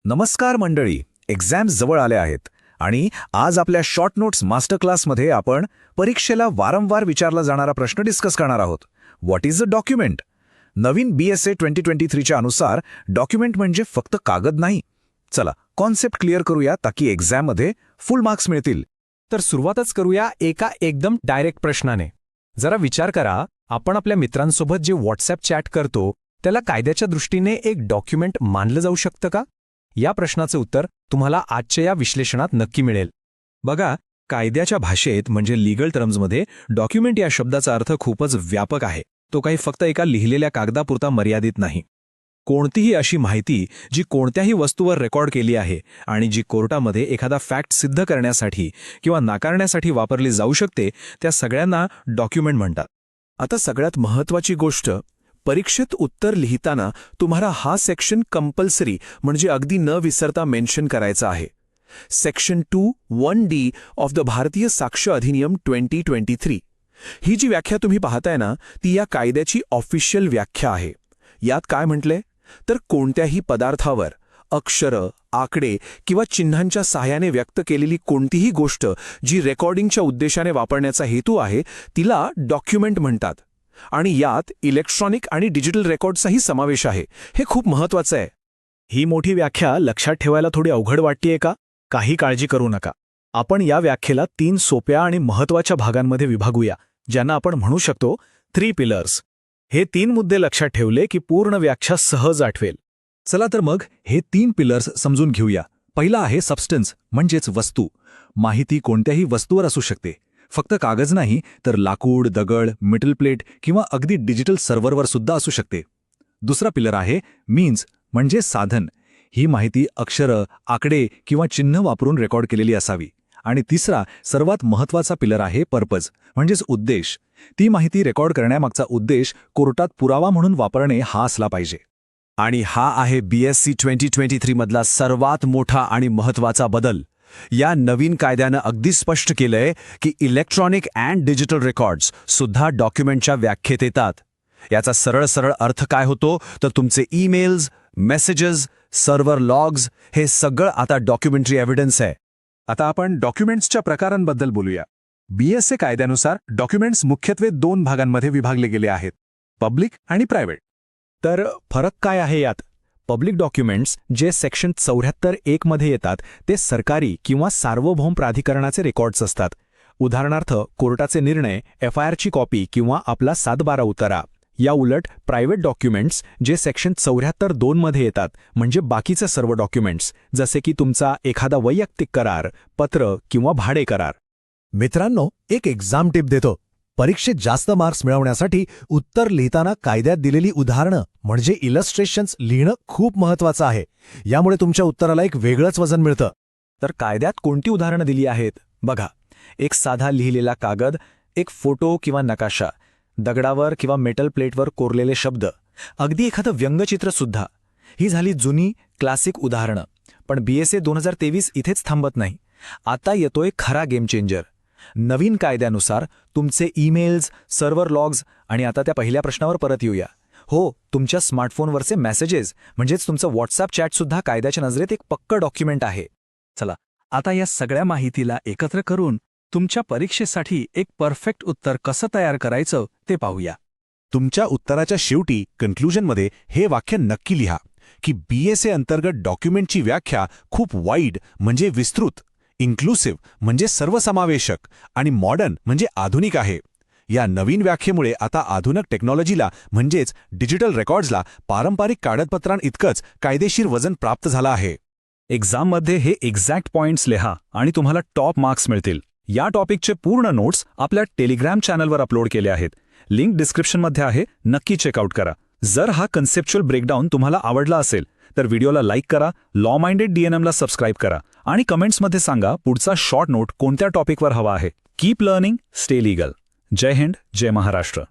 नमस्कार मंडळी, एक्झाम्स जवळ आल्या आहेत आणि आज आपल्या शॉर्ट नोट्स मास्टर क्लासमध्ये आपण परीक्षेला वारंवार विचारला जाणारा प्रश्न डिस्कस करणार आहोत. What is a document? Naveen BSA 2023च्या अनुसार डॉक्युमेंट म्हणजे फक्त कागद नाही. चला कॉन्सेप्ट क्लिअर करूया ताकी एक्झाममध्ये फुल मार्क्स मिळतील. तर सुरुवातच करूया एका एकदम डायरेक्ट प्रश्नाने. जरा विचार करा, आपण आपल्या मित्रांसोबत जे व्हॉट्सॲप चॅट करतो त्याला कायद्याच्या दृष्टीने एक डॉक्युमेंट मानलं जाऊ शकतं का? या प्रश्नाचं उत्तर तुम्हाला आजच्या या विश्लेषणात नक्की मिळेल. बघा, कायद्याच्या भाषेत म्हणजे लीगल टर्म्समध्ये डॉक्युमेंट या शब्दाचा अर्थ खूपच व्यापक आहे. तो काही फक्त एका लिहिलेल्या कागदापुरता मर्यादित नाही. कोणतीही अशी माहिती जी कोणत्याही वस्तूवर रेकॉर्ड केली आहे आणि जी कोर्टामध्ये एखादा फॅक्ट सिद्ध करण्यासाठी किंवा नाकारण्यासाठी वापरली जाऊ शकते, त्या सगळ्यांना डॉक्युमेंट म्हणतात. आता सगळ्यात महत्त्वाची गोष्ट, परीक्षेत उत्तर लिहिताना तुम्हाला हा सेक्शन कंपल्सरी म्हणजे अगदी न विसरता मेन्शन करायचा आहे. सेक्शन 2(1)D ऑफ द भारतीय साक्ष अधिनियम 2023. ही जी व्याख्या तुम्ही पाहताय ना, ती या कायद्याची ऑफिशियल व्याख्या आहे. यात काय म्हटलंय तर कोणत्याही पदार्थावर अक्षरं, आकडे किंवा चिन्हांच्या सहाय्याने व्यक्त केलेली कोणतीही गोष्ट जी रेकॉर्डिंगच्या उद्देशाने वापरण्याचा हेतू आहे तिला डॉक्युमेंट म्हणतात. आणि यात इलेक्ट्रॉनिक आणि डिजिटल रेकॉर्डचाही समावेश आहे. हे खूप महत्त्वाचं आहे. ही मोठी व्याख्या लक्षात ठेवायला थोडी अवघड वाटतेय का? काही काळजी करू नका. आपण या व्याख्येला 3 सोप्या आणि महत्त्वाच्या भागांमध्ये विभागूया, ज्यांना आपण म्हणू शकतो 3 पिलर्स. हे 3 मुद्दे लक्षात ठेवले की पूर्ण व्याख्या सहज आठवेल. चला तर मग हे 3 पिलर्स समजून घेऊया. पहिला आहे सबस्टन्स म्हणजेच वस्तू. माहिती कोणत्याही वस्तूवर असू शकते. फक्त कागद नाही तर लाकूड, दगड, मेटल प्लेट किंवा अगदी डिजिटल सर्व्हरवर सुद्धा असू शकते. दुसरा पिलर आहे मीन्स म्हणजे साधन. ही माहिती अक्षरं, आकडे किंवा चिन्ह वापरून रेकॉर्ड केलेली असावी. आणि तिसरा सर्वात महत्त्वाचा पिलर आहे पर्पज म्हणजेच उद्देश. ती माहिती रेकॉर्ड करण्यामागचा उद्देश कोर्टात पुरावा म्हणून वापरणे हा असला पाहिजे. आणि हा आहे BSc 2023 मधला सर्वात मोठा आणि महत्त्वाचा बदल. या नवीन कायद्यानं अगदी स्पष्ट केलंय की इलेक्ट्रॉनिक अँड डिजिटल रेकॉर्ड्स सुद्धा डॉक्युमेंटच्या व्याख्येत येतात. याचा सरळ अर्थ काय होतो तर तुमचे ईमेल्स, मेसेजेस, सर्व्हर लॉग्स हे सगळं आता डॉक्युमेंटरी एव्हिडन्स आहे. आता आपण डॉक्युमेंट्सच्या प्रकारांबद्दल बोलूया. BSA कायद्यानुसार डॉक्युमेंट्स मुख्यत्वे 2 भागांमध्ये विभागले गेले आहेत, पब्लिक आणि प्रायव्हेट. तर फरक काय आहे यात? पब्लिक डॉक्युमेंट्स जे सेक्शन 74(1) मध्ये येतात ते सरकारी किंवा सार्वभौम प्राधिकरणाचे रेकॉर्ड्स असतात. उदाहरणार्थ कोर्टाचे निर्णय, FIRची कॉपी किंवा आपला 712 उतारा. या उलट प्रायव्हेट डॉक्युमेंट्स जे सेक्शन 74(2) मध्ये येतात म्हणजे बाकीचे सर्व डॉक्युमेंट्स, जसे की तुमचा एखादा वैयक्तिक करार, पत्र किंवा भाडे करार. मित्रांनो, एक एक्झाम टिप देतो. परीक्षेत जास्त मार्क्स मिळवण्यासाठी उत्तर लिहिताना कायद्यात दिलेली उदाहरणं म्हणजे इलस्ट्रेशन्स लिहिणं खूप महत्त्वाचं आहे. यामुळे तुमच्या उत्तराला एक वेगळंच वजन मिळतं. तर कायद्यात कोणती उदाहरणं दिली आहेत? बघा, एक साधा लिहिलेला कागद, एक फोटो किंवा नकाशा, दगडावर किंवा मेटल प्लेटवर कोरलेले शब्द, अगदी एखादं व्यंगचित्रसुद्धा. ही झाली जुनी क्लासिक उदाहरणं. पण BSA 2023 इथेच थांबत नाही. आता येतोय खरा गेम चेंजर. नवीन कायद्यानुसार तुमचे ईमेल्स, सर्व्हर लॉग्स आणि आता त्या पहिल्या प्रश्नावर परत येऊया. हो, तुमच्या स्मार्टफोनवरचे मेसेजेस म्हणजेच तुमचं व्हॉट्सॲप चॅटसुद्धा कायद्याच्या नजरेत एक पक्कं डॉक्युमेंट आहे. चला, आता या सगळ्या माहितीला एकत्र करून तुमच्या परीक्षेसाठी एक परफेक्ट उत्तर कसं तयार करायचं ते पाहूया. तुमच्या उत्तराच्या शेवटी कन्क्लुजनमध्ये हे वाक्य नक्की लिहा की BSA अंतर्गत डॉक्युमेंटची व्याख्या खूप वाईड म्हणजे विस्तृत, इन्क्लुसिव्ह म्हणजे सर्वसमावेशक आणि मॉडर्न म्हणजे आधुनिक आहे. या नवीन व्याख्येमुळे आता आधुनिक टेक्नॉलॉजीला म्हणजेच डिजिटल रेकॉर्ड्सला पारंपरिक कागदपत्रांइतकंच कायदेशीर वजन प्राप्त झालं आहे. एक्झाममध्ये हे एक्झॅक्ट पॉइंट्स लिहा आणि तुम्हाला टॉप मार्क्स मिळतील. या टॉपिकचे पूर्ण नोट्स आपल्या टेलिग्राम चॅनलवर अपलोड केले आहेत. लिंक डिस्क्रिप्शनमध्ये आहे, नक्की चेकआउट करा. जर हा कन्सेप्च्युअल ब्रेकडाऊन तुम्हाला आवडला असेल तर व्हिडिओला लाईक करा, लॉ माइंडेड DNMला सबस्क्राईब करा आणि कमेंट्समध्ये सांगा पुढचा शॉर्ट नोट कोणत्या टॉपिकवर हवा आहे. Keep learning, stay legal. जय हिंद, जय महाराष्ट्र.